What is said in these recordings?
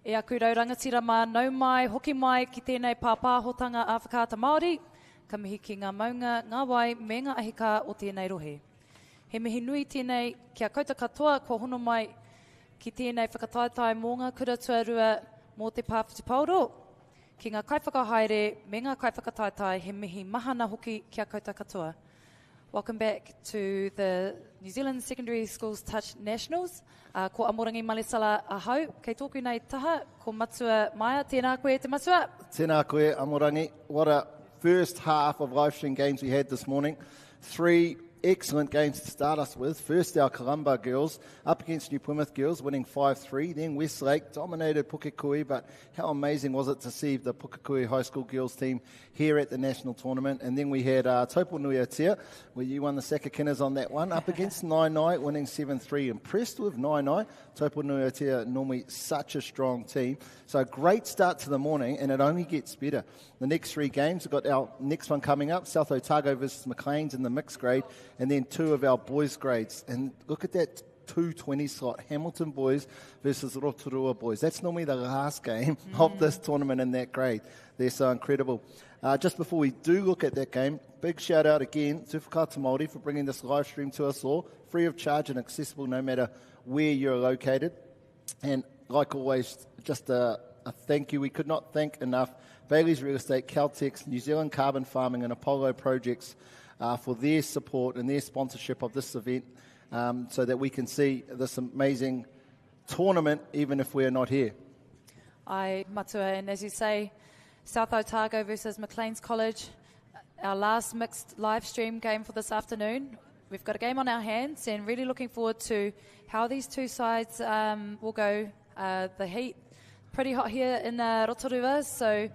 E aku rau rangatira mā nau mai, hoki mai ki tēnei pāpāhotanga a Whakaata Māori, ka mihi ki ngā maunga, ngā wai, me ngā ahika o tēnei rohe. He mihi nui tēnei kia kouta katoa, kua hono mai ki tēnei whakataetai mō ngā kura tuarua mō te pāwhiti pauro. Ki ngā kaiwhakahaere, me ngā kaiwhakataetai, he mihi mahana hoki kia kouta katoa. Welcome back to the New Zealand Secondary Schools Touch Nationals. Ko Amorangi Malisala ahau, kei tōku nei taha, ko Matua Maia, tēnā koe te Matua. Tēnā koe, Amorangi. What a first half of live stream games we had this morning. 3 excellent games to start us with. First, our Karamba girls up against New Plymouth girls, winning 5-3. Then Westlake dominated Pukekohe, but how amazing was it to see the Pukekohe High School girls team here at the national tournament. And then we had Taupo Nui Aotea, where you won the Sakakinas on that one, up against Nainai, winning 7-3. Impressed with Nainai. Taupo Nui Aotea, normally such a strong team. So a great start to the morning, and it only gets better. The next 3 games, we've got our next one coming up, South Otago versus Macleans in the mixed grade, and then 2 of our boys' grades. And look at that 2:20 slot, Hamilton boys versus Rotorua boys. That's normally the last game of this tournament in that grade. They're so incredible. Just before we do look at that game, big shout out again to Whakaata Māori for bringing this live stream to us all, free of charge and accessible no matter where you're located. And like always, just a thank you. We could not thank enough Bayleys Real Estate, Caltex, New Zealand Carbon Farming and Apollo Projects for their support and their sponsorship of this event, so that we can see this amazing tournament even if we're not here. Ai matua, and as you say, South Otago versus Macleans College, our last mixed live stream game for this afternoon. We've got a game on our hands and really looking forward to how these two sides will go. The heat, pretty hot here in Rotorua, so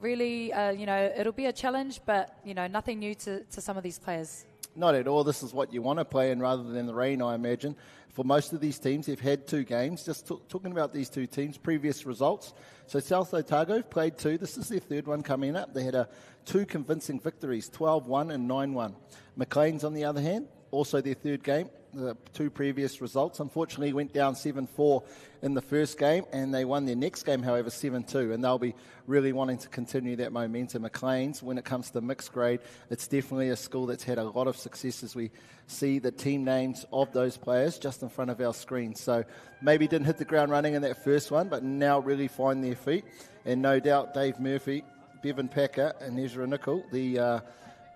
really, it'll be a challenge, but, nothing new to some of these players. Not at all. This is what you want to play in rather than the rain, I imagine. For most of these teams, they've had 2 games. Just talking about these 2 teams, previous results. So South Otago have played 2. This is their 3rd one coming up. They had 2 convincing victories, 12-1 and 9-1. Macleans, on the other hand, also their 3rd game. The 2 previous results, unfortunately, went down 7-4 in the first game, and they won their next game, however, 7-2, and they'll be really wanting to continue that momentum. Macleans, when it comes to mixed grade, it's definitely a school that's had a lot of success as we see the team names of those players just in front of our screen. So maybe didn't hit the ground running in that first one, but now really find their feet, and no doubt Dave Murphy, Bevan Packer, and Ezra Nicol, the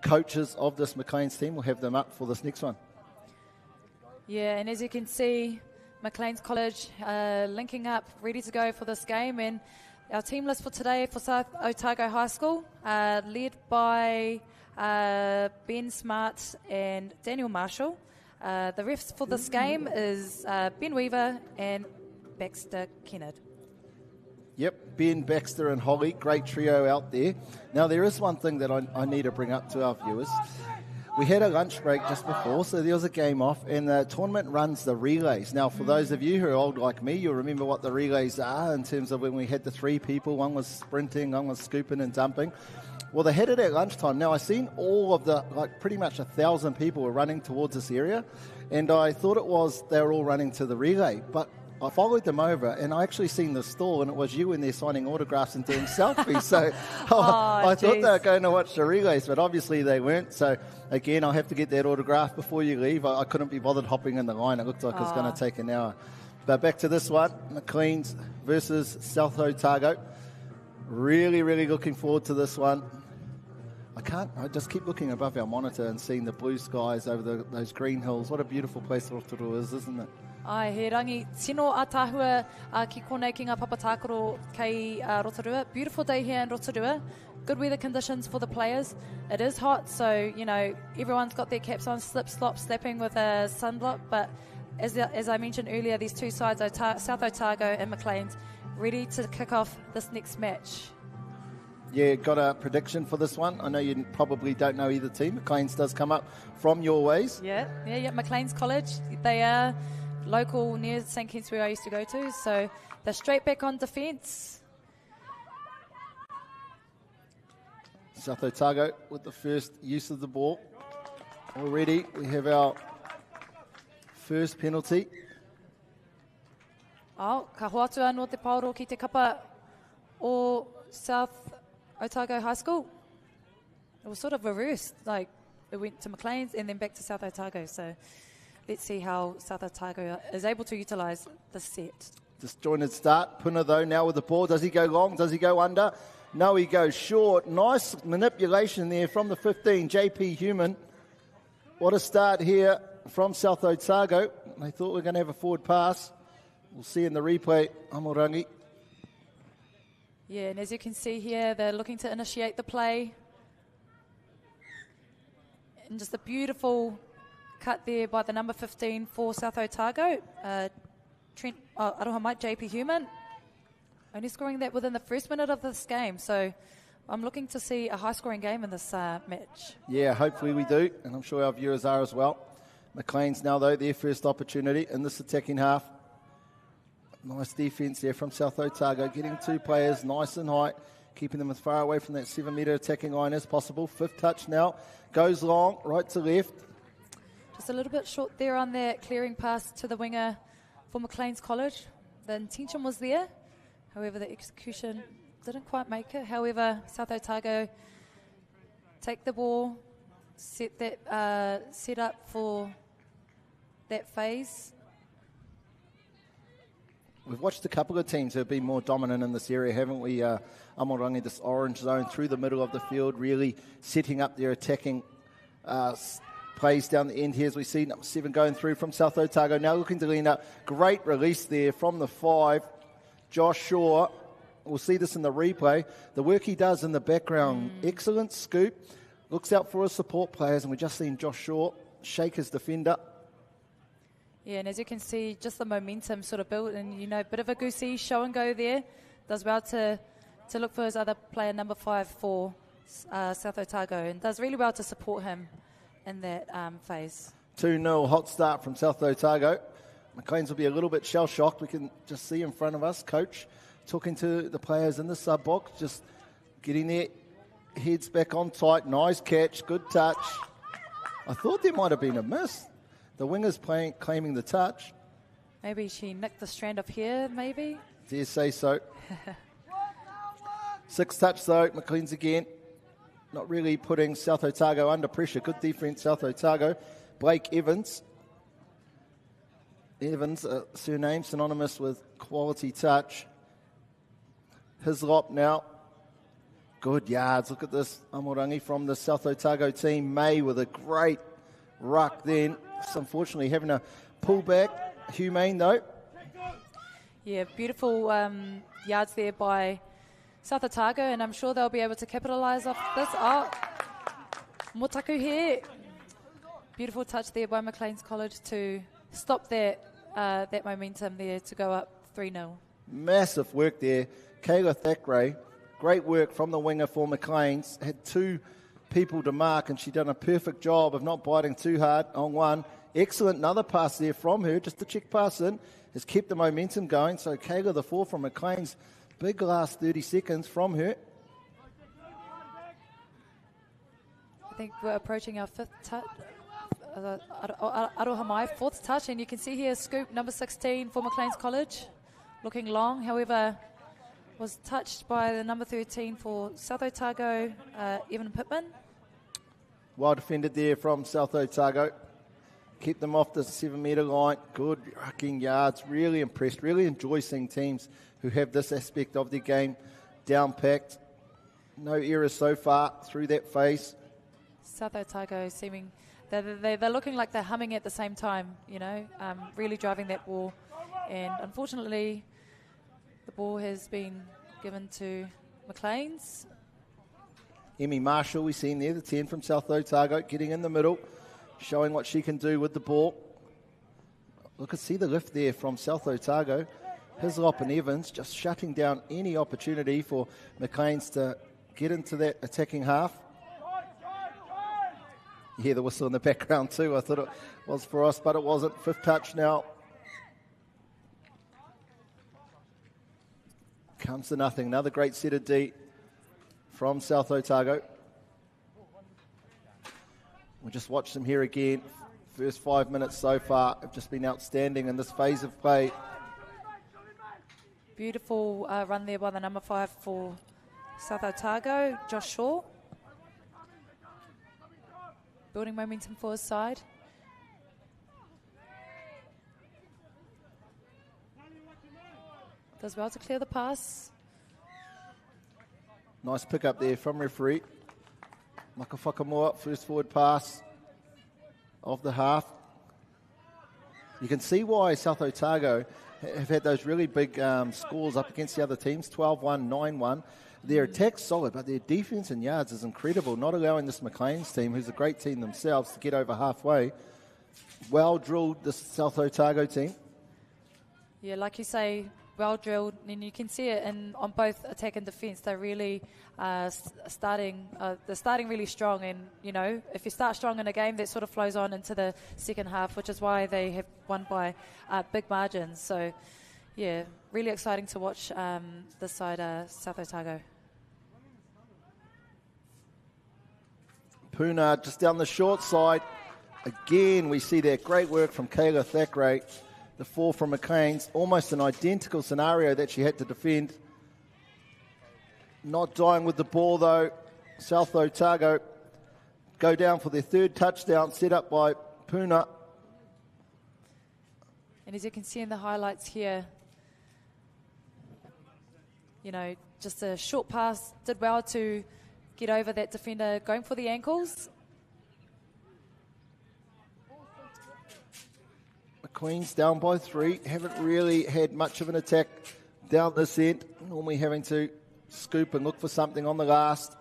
coaches of this Macleans team, will have them up for this next one. Yeah, and as you can see, Macleans College linking up, ready to go for this game. And our team list for today for South Otago High School, led by Ben Smart and Daniel Marshall. The refs for this game is Ben Weaver and Baxter Kennard. Yep, Ben, Baxter and Holly, great trio out there. Now there is one thing that I need to bring up to our viewers. We had a lunch break just before, so there was a game off, and the tournament runs the relays. Now, for those of you who are old like me, you'll remember what the relays are in terms of when we had the 3 people. One was sprinting, one was scooping and dumping. Well, they had it at lunchtime. Now, I seen all of the, pretty much 1,000 people were running towards this area, and I thought it was they were all running to the relay, but I followed them over, and I actually seen the stall, and it was you in there signing autographs and doing selfies. So I thought they were going to watch the relays, but obviously they weren't. So again, I'll have to get that autograph before you leave. I couldn't be bothered hopping in the line. It looked like it was going to take an hour. But back to this one, Macleans versus South Otago. Really, really looking forward to this one. I just keep looking above our monitor and seeing the blue skies over those green hills. What a beautiful place Rotorua is, isn't it? Ai, he rangi tino atahua ki konei ki ngā papatākaro kei Rotorua. Beautiful day here in Rotorua. Good weather conditions for the players. It is hot, so, everyone's got their caps on, slapping with a sunblock. But as I mentioned earlier, these 2 sides, South Otago and Macleans, ready to kick off this next match. Yeah, got a prediction for this one? I know you probably don't know either team. Macleans does come up from your ways. Yeah. Macleans College, they are local near St. Kitts where I used to go to, so they're straight back on defence. South Otago with the first use of the ball. Already we have our first penalty. Ka hoatua no te paoro ki te kapa o South Otago High School. It was sort of reversed, like it went to Macleans and then back to South Otago. So let's see how South Otago is able to utilise the set. Disjointed start. Puna, though, now with the ball. Does he go long? Does he go under? No, he goes short. Nice manipulation there from the 15, JP Human. What a start here from South Otago. They thought we were going to have a forward pass. We'll see in the replay. Amorangi. Yeah, and as you can see here, they're looking to initiate the play. And just a beautiful cut there by the number 15 for South Otago. Aroha Mike, JP Human. Only scoring that within the first minute of this game. So I'm looking to see a high-scoring game in this match. Yeah, hopefully we do. And I'm sure our viewers are as well. Macleans now, though, their first opportunity in this attacking half. Nice defence there from South Otago. Getting two players nice and high. Keeping them as far away from that 7-metre attacking line as possible. Fifth touch now. Goes long, right to left. Just a little bit short there on that clearing pass to the winger for Macleans College. The intention was there. However, the execution didn't quite make it. However, South Otago take the ball, set up for that phase. We've watched a couple of teams who have been more dominant in this area, haven't we? Amorangi, this orange zone through the middle of the field, really setting up their attacking plays down the end here, as we see number 7 going through from South Otago. Now looking to lean up. Great release there from the 5. Josh Shaw. We'll see this in the replay. The work he does in the background, excellent scoop. Looks out for his support players, and we've just seen Josh Shaw shake his defender. Yeah, and as you can see, just the momentum sort of built, and a bit of a goosey show and go there. Does well to look for his other player, number 5 for South Otago, and does really well to support him in that phase. 2-0, hot start from South Otago. Macleans will be a little bit shell-shocked. We can just see in front of us, coach talking to the players in the sub-box, just getting their heads back on tight. Nice catch, good touch. I thought there might have been a miss. The winger's claiming the touch. Maybe she nicked the strand of hair, maybe? Dare say so. 6th touch, though. Macleans again. Not really putting South Otago under pressure. Good defence, South Otago. Blake Evans. Evans, a surname synonymous with quality touch. Hislop now. Good yards. Look at this, Amorangi, from the South Otago team. May with a great ruck then. Just unfortunately having a pull back. Humane, though. Yeah, beautiful yards there by South Otago, and I'm sure they'll be able to capitalise off this. Motaku here. Beautiful touch there by Macleans College to stop that momentum there to go up 3-0. Massive work there. Kayla Thackeray, great work from the winger for Macleans. Had 2 people to mark, and she done a perfect job of not biting too hard on one. Excellent another pass there from her, just a check pass in, has kept the momentum going. So Kayla, the 4 from Macleans, big last 30 seconds from her. I think we're approaching our 5th touch. Aroha Mai, 4th touch, and you can see here scoop number 16 for Macleans College, looking long. However, was touched by the number 13 for South Otago, Evan Pittman. Well defended there from South Otago. Keep them off the 7-metre line. Good rucking yards. Really impressed. Really enjoy seeing teams who have this aspect of their game down-packed. No errors so far through that phase. South Otago seeming... They're looking like they're humming at the same time, really driving that ball. And unfortunately, the ball has been given to Macleans. Emmy Marshall, we've seen there, the 10 from South Otago, getting in the middle, showing what she can do with the ball. Look and see the lift there from South Otago. Hislop and Evans just shutting down any opportunity for Macleans to get into that attacking half. Yeah, the whistle in the background too. I thought it was for us, but it wasn't. 5th touch now. Comes to nothing. Another great set of D from South Otago. We'll just watch them here again. First 5 minutes so far have just been outstanding in this phase of play. Beautiful run there by the number 5 for South Otago, Josh Shaw. Building momentum for his side. Does well to clear the pass. Nice pick up there from referee. Maka Whakamoa, first forward pass of the half. You can see why South Otago have had those really big scores up against the other teams, 12-1, 9-1. Their attack's solid, but their defence and yards is incredible, not allowing this Macleans team, who's a great team themselves, to get over halfway. Well drilled, this South Otago team. Yeah, like you say, well drilled, and you can see it on both attack and defence. They're really starting really strong, and you know, if you start strong in a game, that sort of flows on into the second half, which is why they have won by big margins. So, yeah, really exciting to watch this side, South Otago. Puna just down the short side. Again, we see that great work from Kayla Thackeray. The 4 from Macleans, almost an identical scenario that she had to defend. Not dying with the ball though. South Otago go down for their 3rd touchdown, set up by Puna. And as you can see in the highlights here, you know, just a short pass, did well to get over that defender going for the ankles. Queens down by 3, haven't really had much of an attack down this end, normally having to scoop and look for something on the last.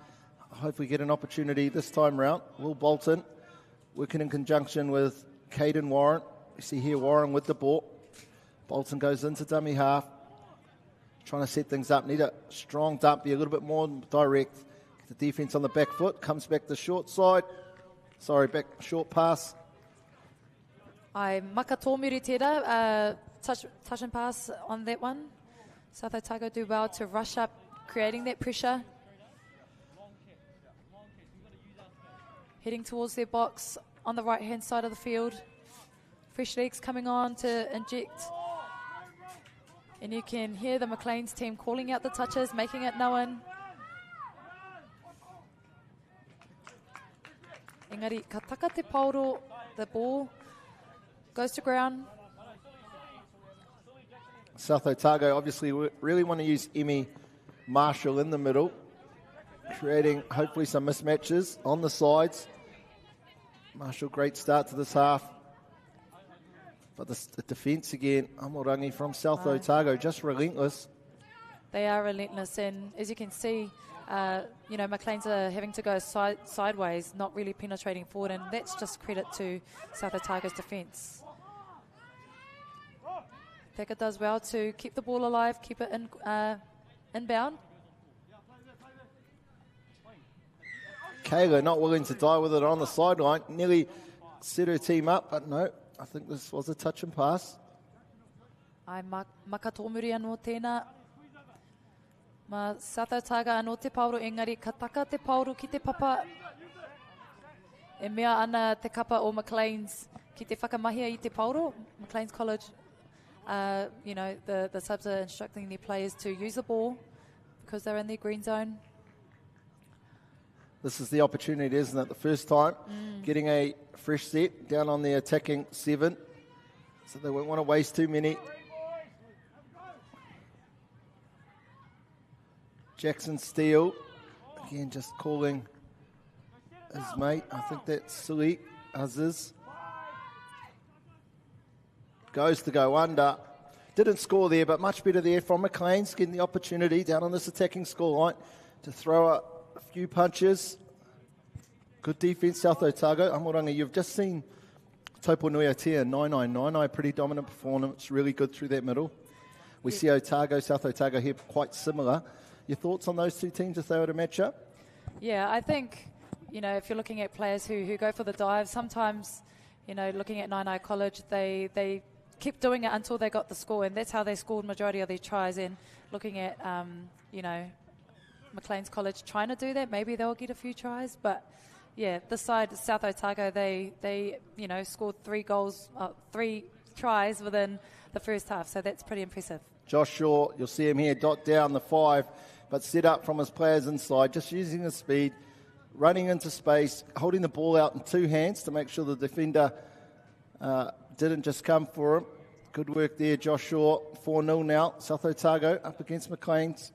Hopefully get an opportunity this time round. Will Bolton working in conjunction with Caden Warren. You see here Warren with the ball. Bolton goes into dummy half, trying to set things up. Need a strong dump, be a little bit more direct. Get the defence on the back foot, comes back the short side. Back short pass. Ai maka tōmuri tērā, touch and pass on that one. South Otago do well to rush up, creating that pressure. Heading towards their box on the right-hand side of the field. Fresh legs coming on to inject. And you can hear the Macleans team calling out the touches, making it known. Engari, ka taka te pauro, the ball goes to ground. South Otago obviously really want to use Emmy Marshall in the middle, creating hopefully some mismatches on the sides. Marshall, great start to this half. But the defence again, Amorangi from South Otago, just relentless. They are relentless, and as you can see, you know, Macleans are having to go sideways, not really penetrating forward, and that's just credit to South Otago's defence. Theka does well to keep the ball alive, keep it inbound. Kayla not willing to die with it on the sideline, nearly set her team up, but no, I think this was a touch and pass. Ai maka tōmuri anō tēnā. Ma South Otago anō te pauro, engari ka taka te pauro ki te papa. E mea ana te kapa o Macleans ki te whakamahia i te pauro. Macleans College, you know, the subs are instructing their players to use the ball because they're in their green zone. This is the opportunity, isn't it? The first time getting a fresh set down on the attacking 7. So they won't want to waste too many. Jackson Steele, again just calling his mate. I think that's Suli Aziz. Goes to go under. Didn't score there, but much better there from Macleans, getting the opportunity down on this attacking scoreline to throw a few punches. Good defence, South Otago. Amorangi, you've just seen Taupo Nuiatea 999, pretty dominant performance, really good through that middle. We see Otago, South Otago here quite similar. Your thoughts on those two teams if they were to match up? Yeah, I think, you know, if you're looking at players who go for the dive, sometimes, you know, looking at Nainai College, they kept doing it until they got the score, and that's how they scored majority of their tries. And looking at, you know, Macleans College trying to do that, maybe they'll get a few tries. But, yeah, this side, South Otago, they you know, scored 3 tries within the first half, so that's pretty impressive. Josh Shaw, you'll see him here, dot down the 5, but set up from his players inside, just using his speed, running into space, holding the ball out in 2 hands to make sure the defender didn't just come for him. Good work there, Josh Shaw. 4-0 now, South Otago up against Macleans.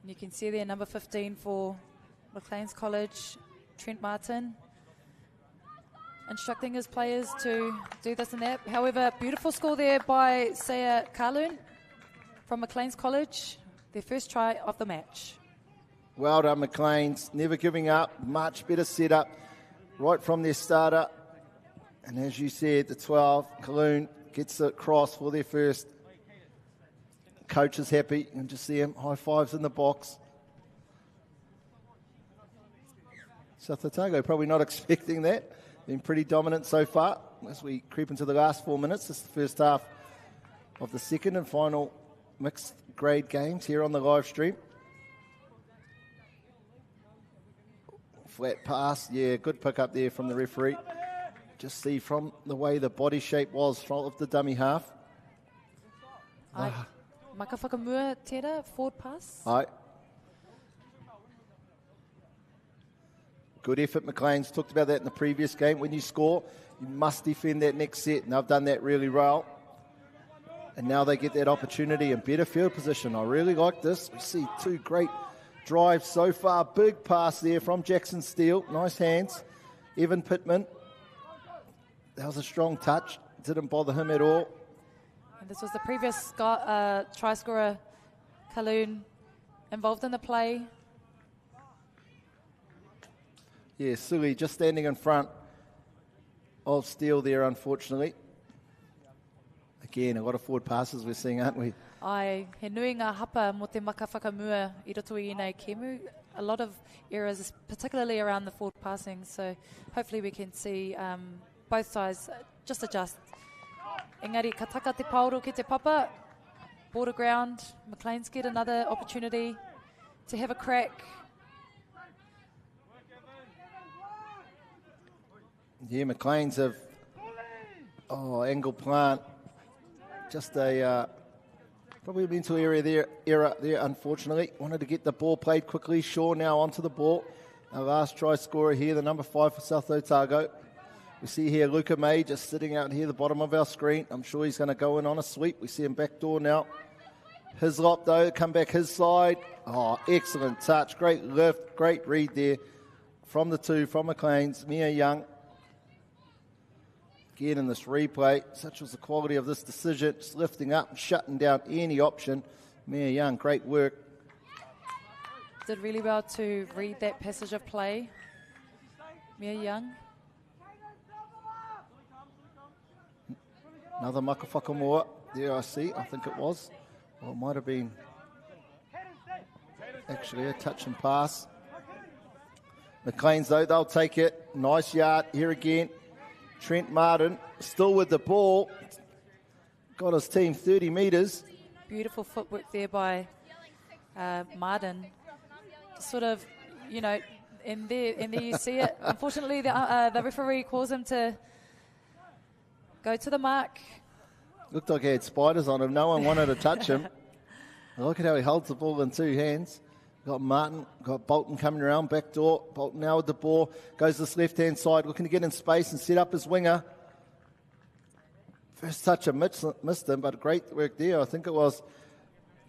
You can see there number 15 for Macleans College, Trent Martin, instructing his players to do this and that. However, beautiful score there by Saya Kalun from Macleans College, their first try of the match. Well done, Macleans, never giving up, much better setup right from their starter. And as you said, the 12, Kalun gets it across for their first. Coach is happy. You can just see him, high fives in the box. South Otago probably not expecting that. Been pretty dominant so far. As we creep into the last 4 minutes, this is the first half of the second and final mixed grade games here on the live stream. Flat pass, yeah, good pick up there from the referee. Just see from the way the body shape was of the dummy half. Maka whakamua tera, forward pass. Aye. Good effort, Macleans. Talked about that in the previous game. When you score, you must defend that next set, and they've done that really well. And now they get that opportunity and better field position. I really like this. We see 2 great drives so far. Big pass there from Jackson Steele. Nice hands. Evan Pittman. That was a strong touch. Didn't bother him at all. And this was the previous try scorer, Kalun, involved in the play. Yeah, Suli just standing in front of Steele there, unfortunately. Again, a lot of forward passes we're seeing, aren't we? Ai, he nui ngā hapa mo te maka whakamua I roto I nei kemu. A lot of errors, particularly around the forward passing. So hopefully we can see both sides just adjust. Engari, ka taka te pauro ki te papa. Border ground. Macleans get another opportunity to have a crack. Yeah, Macleans have angle plant. Just a probably a mental error there, unfortunately. Wanted to get the ball played quickly. Shaw now onto the ball. Our last try scorer here, the number 5 for South Otago. We see here Luca May just sitting out here, the bottom of our screen. I'm sure he's going to go in on a sweep. We see him back door now. Hislop, though, come back his side. Oh, excellent touch. Great lift, great read there from the 2, from Macleans. Mia Young. Again, in this replay, such was the quality of this decision, just lifting up and shutting down any option. Mia Young, great work. Did really well to read that passage of play. Mia Young. Another maka whakamoa there, I see. I think it was. Well, it might have been actually a touch and pass. Macleans, though, they'll take it. Nice yard here again. Trent Martin still with the ball. Got his team 30 metres. Beautiful footwork there by Martin. Just sort of, you know, in there you see it. Unfortunately, the referee calls him to go to the mark. Looked like he had spiders on him. No one wanted to touch him. Look at how he holds the ball in 2 hands. Got Martin, got Bolton coming around, back door. Bolton now with the ball. Goes this left-hand side, looking to get in space and set up his winger. First touch of missed him, but great work there. I think it was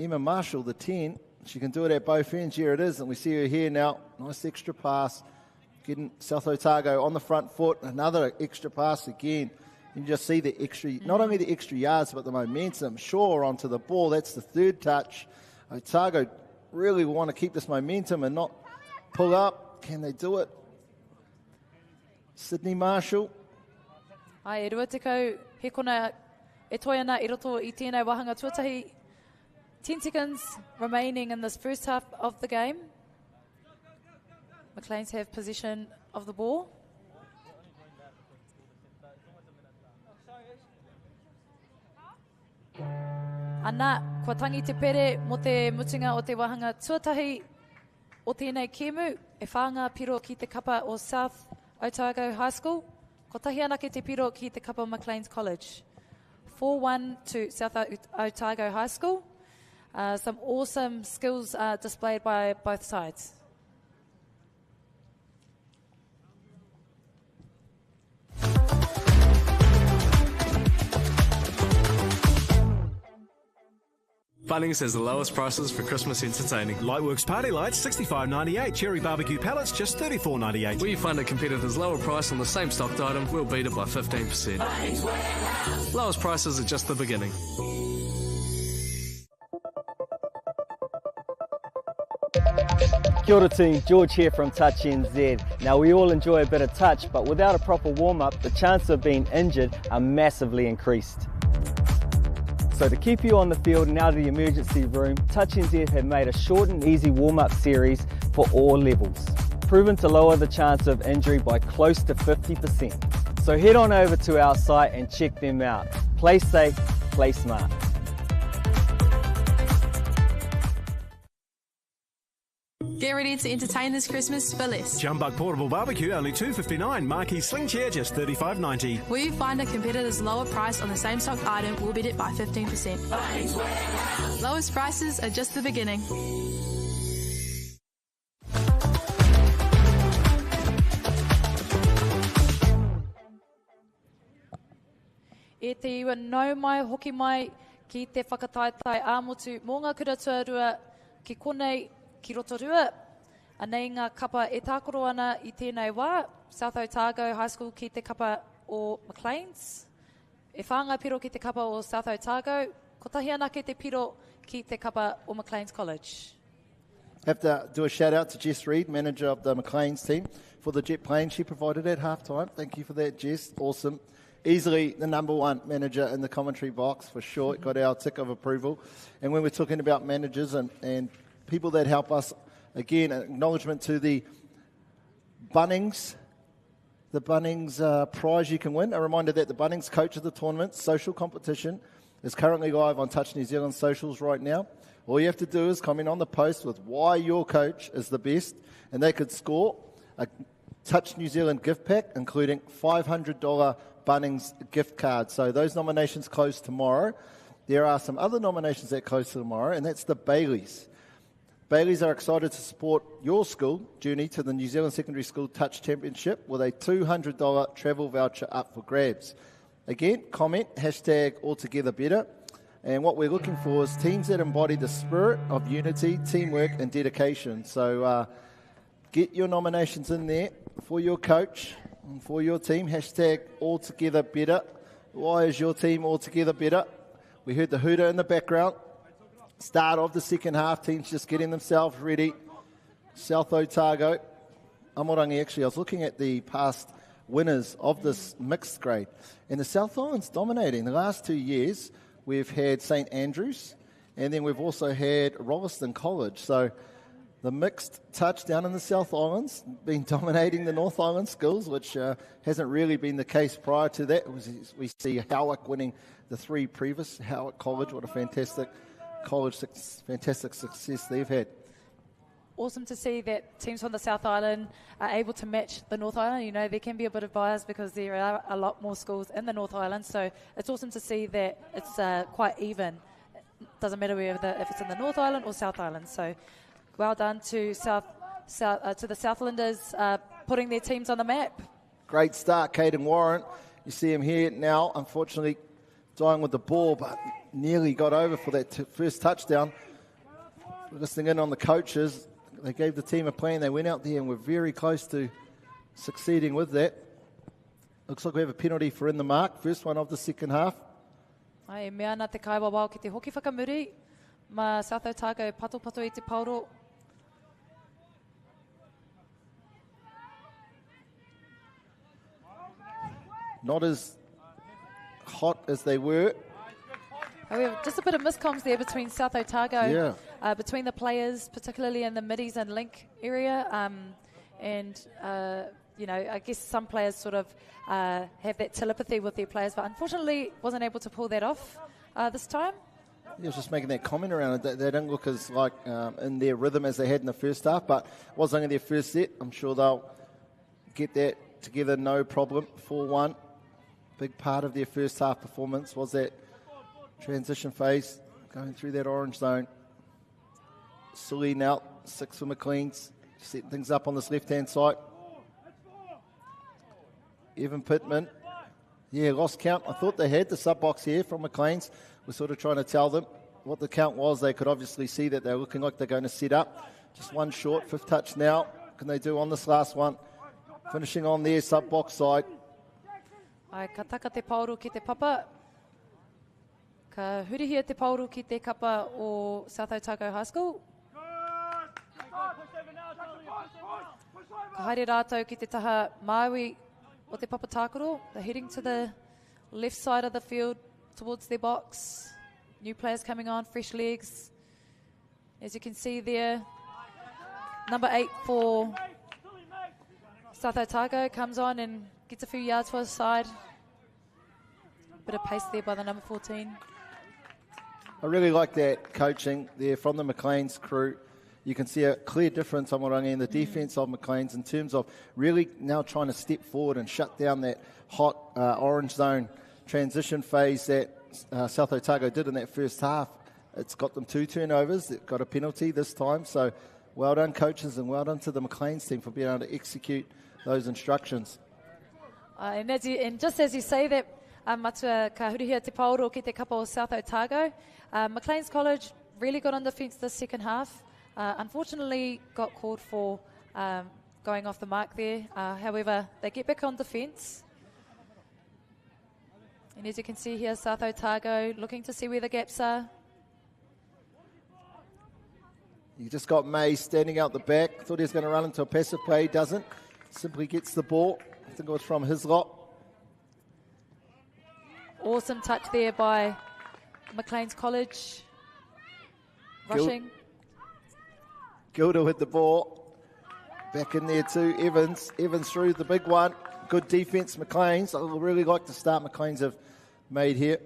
Emma Marshall, the 10. She can do it at both ends. Here it is, and we see her here now. Nice extra pass. Getting South Otago on the front foot. Another extra pass again. You can just see the extra, not only the extra yards, but the momentum. Shaw onto the ball. That's the 3rd touch. Otago really want to keep this momentum and not pull up. Can they do it? Sydney Marshall. Ai, e rua te kau, he kona e toi ana I roto I tēnei wahanga tuatahi. 10 seconds remaining in this first half of the game. Macleans have possession of the ball. Ana, kua tangi te pere mo te mutinga o te wahanga tuatahi o tēnei kēmu, e whānga piro ki te kapa o South Otago High School, Ko tahi ana ke te piro ki te kapa Macleans College. 4-1 to South Otago High School. Some awesome skills displayed by both sides. Bunnings has the lowest prices for Christmas entertaining. Lightworks party lights, $65.98. Cherry barbecue pallets, just $34.98. Where you find a competitor's lower price on the same stocked item, we'll beat it by 15%. Lowest prices are just the beginning. Kia ora team, George here from Touch NZ. Now we all enjoy a bit of touch, but without a proper warm-up, the chances of being injured are massively increased. So to keep you on the field and out of the emergency room, Touch NZ have made a short and easy warm-up series for all levels, proven to lower the chance of injury by close to 50%. So head on over to our site and check them out. Play safe, play smart. Get ready to entertain this Christmas for less. Jumbuck portable barbecue, only $2.59. Marquee sling chair, just $35.90. Where you find a competitor's lower price on the same stock item, we'll beat it by 15%. Lowest prices are just the beginning. E te iwa nau mai, hoki mai, ki te whakataetai āmotu mō ngā kuratua ki konei ki Rotorua. Anei ngā kapa e tākoro ana I tēnei wā, South Otago High School ki te kapa o Macleans. E whāngai piro ki te kapa o South Otago, ko tahi ana ke te piro ki te kapa o Macleans College. Have to do a shout out to Jess Reid, manager of the Macleans team, for the jet plane she provided at halftime. Thank you for that, Jess. Awesome. Easily the number one manager in the commentary box, for sure. Got our tick of approval. And when we're talking about managers and people that help us, again, an acknowledgement to the Bunnings prize you can win. A reminder that the Bunnings Coach of the Tournament social competition is currently live on Touch New Zealand socials right now. All you have to do is comment on the post with why your coach is the best, and they could score a Touch New Zealand gift pack, including $500 Bunnings gift card. So those nominations close tomorrow. There are some other nominations that close tomorrow, and that's the Bayleys. Bayleys are excited to support your school journey to the New Zealand Secondary School Touch Championship with a $200 travel voucher up for grabs. Again, comment, #AllTogetherBetter. And what we're looking for is teams that embody the spirit of unity, teamwork and dedication. So get your nominations in there for your coach and for your team. #AllTogetherBetter. Why is your team all together better? We heard the hooter in the background. Start of the second half, teams just getting themselves ready. South Otago, Amorangi, actually, I was looking at the past winners of this mixed grade, and the South Island's dominating. The last 2 years, we've had St Andrews, and then we've also had Rolleston College. So the mixed touch down in the South Islands been dominating the North Island schools, which hasn't really been the case prior to that. We see Howick winning the 3 previous. Howick College, what a fantastic college, fantastic success they've had. Awesome to see that teams from the South Island are able to match the North Island. You know, there can be a bit of bias because there are a lot more schools in the North Island, so it's awesome to see that it's quite even. It doesn't matter if it's in the North Island or South Island. So well done to the Southlanders putting their teams on the map. Great start, Caden Warren. You see him here now, unfortunately dying with the ball, but nearly got over for that first touchdown. Listening in on the coaches, they gave the team a plan. They went out there and were very close to succeeding with that. Looks like we have a penalty for in the mark. First one of the second half. Ai, mea nā te kaiwa wao ki te hoki whakamuri. Ma South Otago pato I te pauro. Not as hot as they were. However, just a bit of miscoms there between South Otago, Yeah. between the players, particularly in the middies and link area. You know, I guess some players sort of have that telepathy with their players, but unfortunately wasn't able to pull that off this time. He was just making that comment around it. They don't look as like in their rhythm as they had in the first half, but it was only their first set. I'm sure they'll get that together no problem, 4-1. Big part of their first half performance was that transition phase, going through that orange zone. Sully now, 6 for Macleans, setting things up on this left-hand side. Evan Pittman, yeah, lost count. I thought they had the sub-box here from Macleans. We're sort of trying to tell them what the count was. They could obviously see that they're looking like they're going to set up. Just one short, 5th touch now. What can they do on this last one? Finishing on their sub-box side. Ai, ka taka te pauru ki te papa. Ka hurihia te pauru ki te kapa o South Otago High School. Ka haere rātou ki te taha Māui o te papa tākaro. They're heading to the left side of the field towards their box. New players coming on, fresh legs. As you can see there, number 8 for South Otago comes on and gets a few yards for his side. Bit of pace there by the number 14. I really like that coaching there from the Macleans crew. You can see a clear difference on Orangi in the defence of Macleans in terms of really now trying to step forward and shut down that hot orange zone transition phase that South Otago did in that first half. It's got them 2 turnovers. It got a penalty this time. So well done, coaches, and well done to the Macleans team for being able to execute those instructions. And just as you say that, matua ka hurihia te pauro ki te kapa o South Otago, Macleans College really got on defence this second half. Unfortunately, got called for going off the mark there. However, they get back on defence. And as you can see here, South Otago looking to see where the gaps are. You just got May standing out the back. Thought he was going to run into a passive play. He doesn't. Simply gets the ball. I think it was from his lot. Awesome touch there by Macleans College. Rushing. Gilda with the ball. Back in there too. Evans. Evans through the big one. Good defence, Macleans. I really like the start Macleans have made here.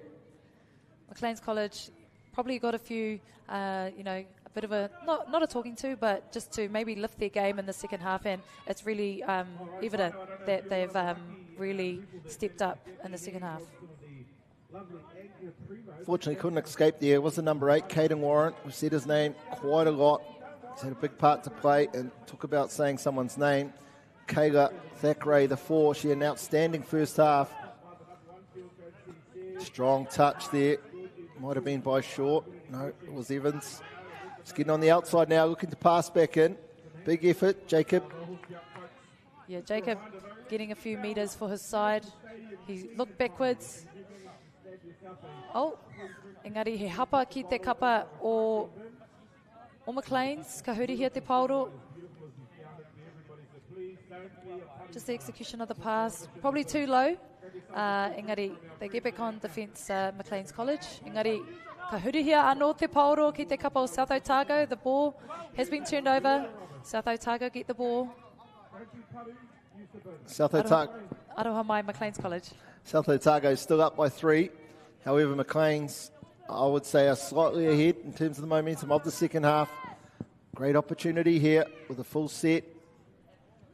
Macleans College probably got a few, a bit of a, not a talking to, but just to maybe lift their game in the second half. And it's really evident that they've really stepped up in the second half. Fortunately, couldn't escape there. It was the number 8, Caden Warren. We've said his name quite a lot. He's had a big part to play, and talk about saying someone's name. Kayla Thackeray, the 4. She had an outstanding first half. Strong touch there. Might have been by Short. No, it was Evans. Just getting on the outside now, looking to pass back in. Big effort, Jacob. Yeah, Jacob getting a few metres for his side. He looked backwards. Oh, engari he hapa ki te kapa o Macleans, ka hurihia te pauro. Just the execution of the pass, probably too low. Engari, they get back on defence, Macleans College. Engari, ka hurihia anō te pauro ki te kapa o South Otago. The ball has been turned over. South Otago get the ball. South Otago. Aroha mai, Macleans College. South Otago still up by 3. However, Macleans, I would say, are slightly ahead in terms of the momentum of the second half. Great opportunity here with a full set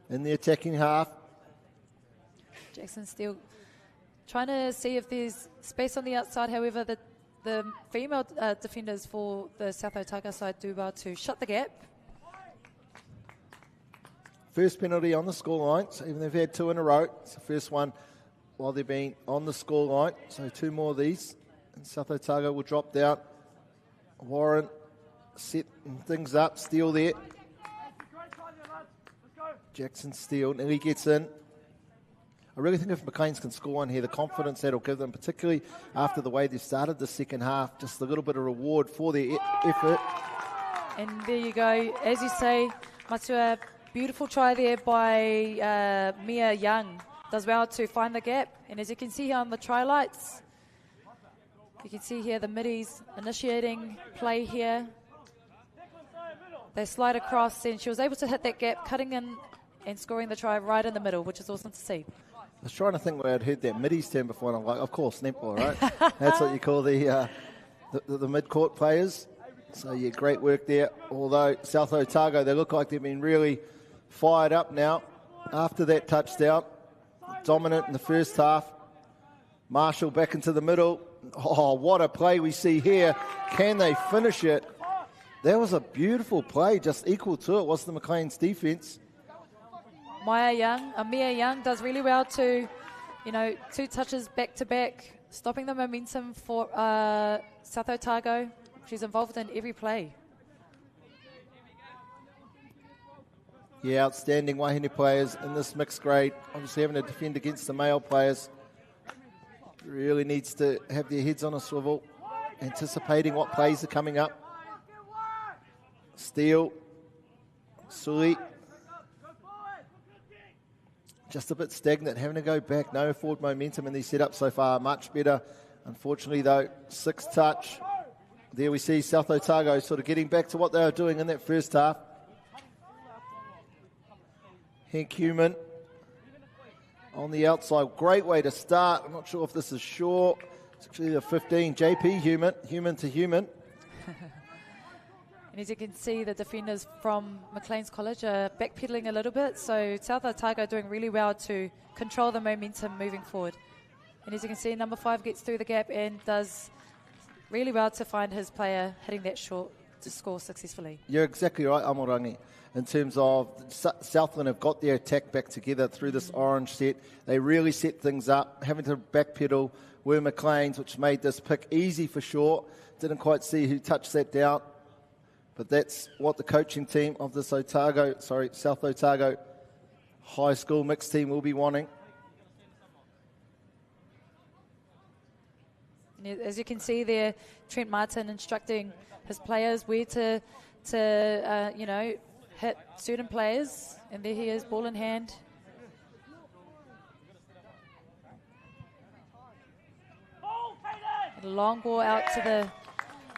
in the attacking half. Jackson still trying to see if there's space on the outside. However, the female defenders for the South Otago side do well to shut the gap. First penalty on the scoreline, so even they've had 2 in a row. It's the first one while they've been on the scoreline. So 2 more of these. And South Otago will drop down. Warren setting things up. Steele there. Jackson Steele. Nearly gets in. I really think if Macleans can score one here, the confidence that'll give them, particularly after the way they've started the second half, just a little bit of reward for their effort. And there you go. As you say, Matua, beautiful try there by Mia Young. Does well to find the gap. And as you can see here on the try lights, you can see here the middies initiating play here. They slide across and she was able to hit that gap, cutting in and scoring the try right in the middle, which is awesome to see. I was trying to think where I'd heard that middies term before, and I'm like, of course, netball, right? That's what you call the mid-court players. So, yeah, great work there. Although South Otago, they look like they've been really fired up now after that touchdown. dominant in the first half. Marshall back into the middle. Oh, what a play we see here. Can they finish it? That was a beautiful play, just equal to it was the Macleans defence. Mia Young does really well to, 2 touches back to back, stopping the momentum for South Otago. She's involved in every play. Yeah, outstanding Wahine players in this mixed grade. Obviously having to defend against the male players. Really needs to have their heads on a swivel, anticipating what plays are coming up. Steele, Suli. Just a bit stagnant, having to go back. No forward momentum in these setups so far. Much better. Unfortunately, though, 6 touch. There we see South Otago sort of getting back to what they were doing in that first half. Hank Human on the outside. Great way to start. I'm not sure if this is Shaw. It's actually the 15. JP Human to Human. And as you can see, the defenders from Macleans College are backpedaling a little bit. So South Otago doing really well to control the momentum moving forward. And as you can see, number 5 gets through the gap and does really well to find his player hitting that short to score successfully. You're exactly right, Amorangi. In terms of Southland have got their attack back together through this orange set. They really set things up. Having to backpedal were Macleans, which made this pick easy for Shaw. Didn't quite see who touched that down. But that's what the coaching team of this South Otago high school mixed team will be wanting. As you can see there, Trent Martin instructing his players where to hit certain players. And there he is, ball in hand. A long ball out to the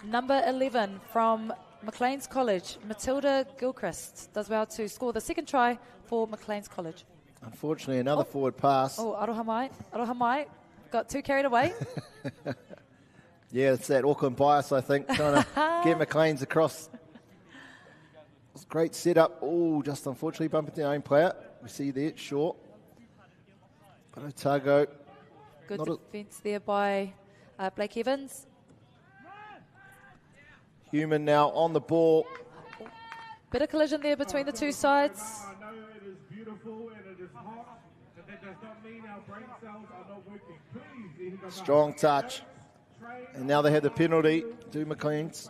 number 11 from Macleans College. Matilda Gilchrist does well to score the second try for Macleans College. Unfortunately, another forward pass. Oh, Aroha got too carried away. Yeah, it's that Auckland bias, I think, trying to get Macleans across. It's a great setup. Oh, just unfortunately bumping their own player. We see there, short. But Otago. Good defence there by Blake Evans. Human now on the ball. Bit of collision there between the two sides. I know it is beautiful and it is hot, but that does not mean our brain cells are not working. Please, strong touch. And now they have the penalty. Do Macleans.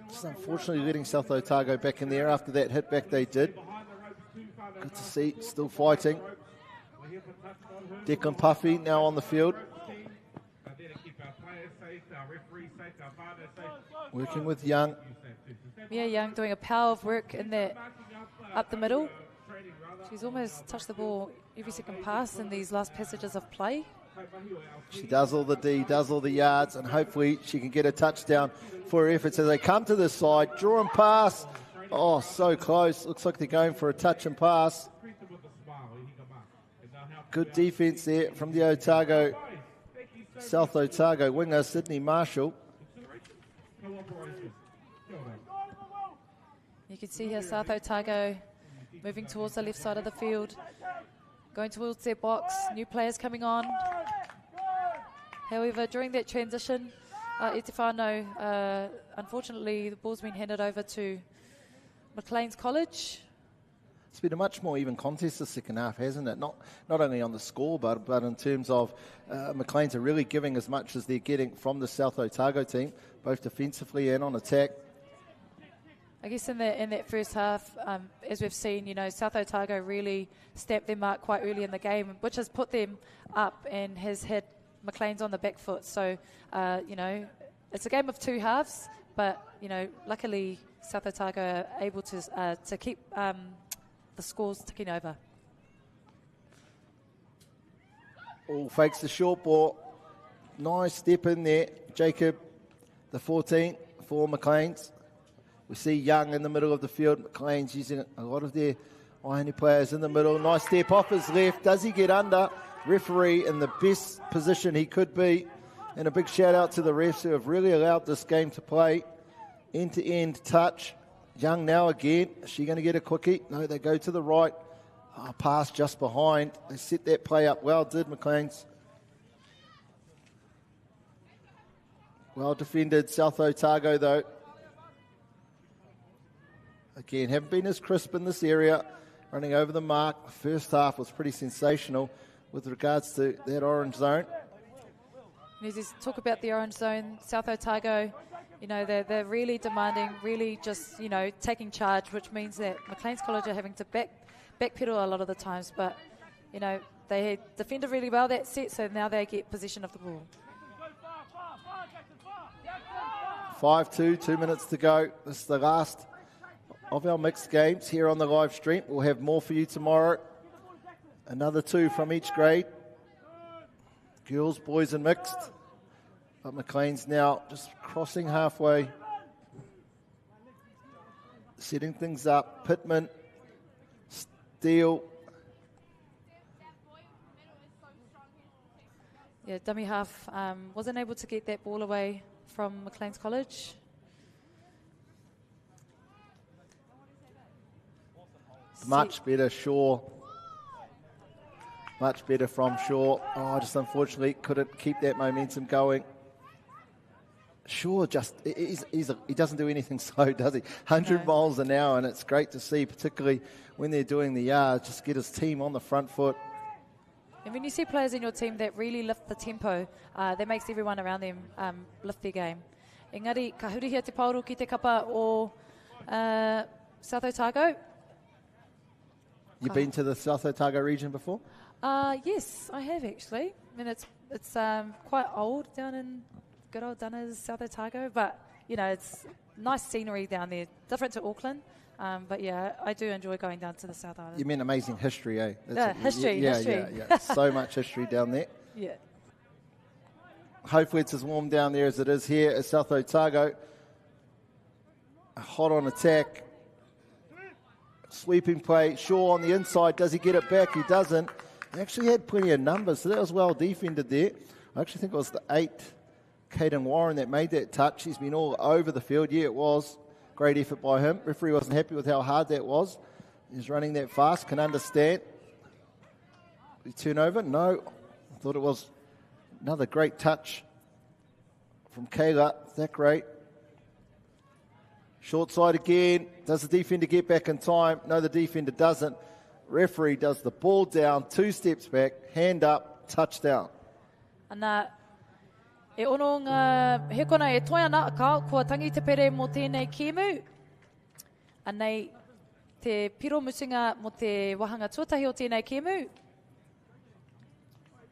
Just unfortunately letting South Otago back in there after that hit back they did. Good to see, still fighting. Declan Puffy now on the field. Working with Young. Mia Young doing a power of work in there up the middle. She's almost touched the ball every second pass in these last passages of play. She does all the D, does all the yards, and hopefully she can get a touchdown for her efforts as they come to this side. Draw and pass. Oh, so close. Looks like they're going for a touch and pass. Good defence there from the Otago, South Otago winger, Sydney Marshall. You can see here South Otago moving towards the left side of the field, going towards their box, new players coming on. However, during that transition, Etefano, unfortunately, the ball's been handed over to Macleans College. It's been a much more even contest the second half, hasn't it? Not only on the score, but in terms of Macleans are really giving as much as they're getting from the South Otago team, both defensively and on attack. I guess in that first half, as we've seen, South Otago really stamped their mark quite early in the game, which has put them up and has had Macleans on the back foot. So, it's a game of two halves, but, luckily South Otago are able to keep the scores ticking over. Oh, fakes the short ball. Nice step in there. Jacob, the 14 for Macleans. We see Young in the middle of the field. Macleans using a lot of their Wahine players in the middle. Nice step off his left. Does he get under? Referee in the best position he could be. And a big shout out to the refs who have really allowed this game to play. End-to-end touch. Young now again. Is she going to get a quickie? No, they go to the right. Pass just behind. They set that play up well, did Macleans. Well defended, South Otago though. Again, haven't been as crisp in this area, running over the mark. The first half was pretty sensational with regards to that orange zone. As you talk about the orange zone, South Otago, you know, they're really demanding, really just, you know, taking charge, which means that Macleans College are having to backpedal a lot of the times, but, you know, they defended really well that set, so now they get possession of the ball. 5-2, 2 minutes to go. This is the last of our mixed games here on the live stream. We'll have more for you tomorrow. Another 2 from each grade. Girls, boys and mixed. But Macleans now just crossing halfway. Setting things up. Pittman, Steele. Yeah, dummy half wasn't able to get that ball away from Macleans College. Much better, Shaw. Much better from Shaw. Oh, just unfortunately couldn't keep that momentum going. Shaw just, he doesn't do anything slow, does he? 100 miles an hour, and it's great to see, particularly when they're doing the yards, just get his team on the front foot. And when you see players in your team that really lift the tempo, that makes everyone around them lift their game. Engari, ka hurihia te pauru ki te kapa o South Otago. You've been to the South Otago region before? Yes, I have actually. I mean, it's quite old down in good old Dunners, South Otago, but, you know, it's nice scenery down there, different to Auckland. But yeah, I do enjoy going down to the South Island. You mean amazing history, eh? History. Yeah. So much history down there. Yeah. Hopefully it's as warm down there as it is here at South Otago. Hot on attack. Sweeping play. Shaw on the inside. Does he get it back? He doesn't. He actually had plenty of numbers, so that was well defended there. I actually think it was the 8, Caden Warren, that made that touch. He's been all over the field. Yeah, it was. Great effort by him. Referee wasn't happy with how hard that was. He's running that fast, can understand. Did he turn over? No. I thought it was another great touch from Kayla. Thackeray. Short side again. Does the defender get back in time? No, the defender doesn't. Referee does the ball down, 2 steps back, hand up, touchdown. Ana, e ono ngā hekona e toi ana ka kua tangi te pere mo tēnei kēmu. Anei te piro musinga mo te wahanga tuatahi o tēnei kēmu.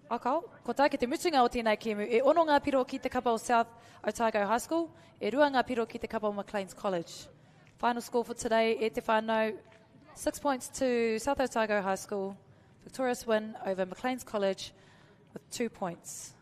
Akau, ko tā ke te musinga o tēnei kēmu. E ono ngā piro ki te kapa o South Otago High School. E rua ngā piro ki te kapa o Macleans College. Final score for today, e te whānau, 6 points to South Otago High School. Victorious win over Macleans College with 2 points.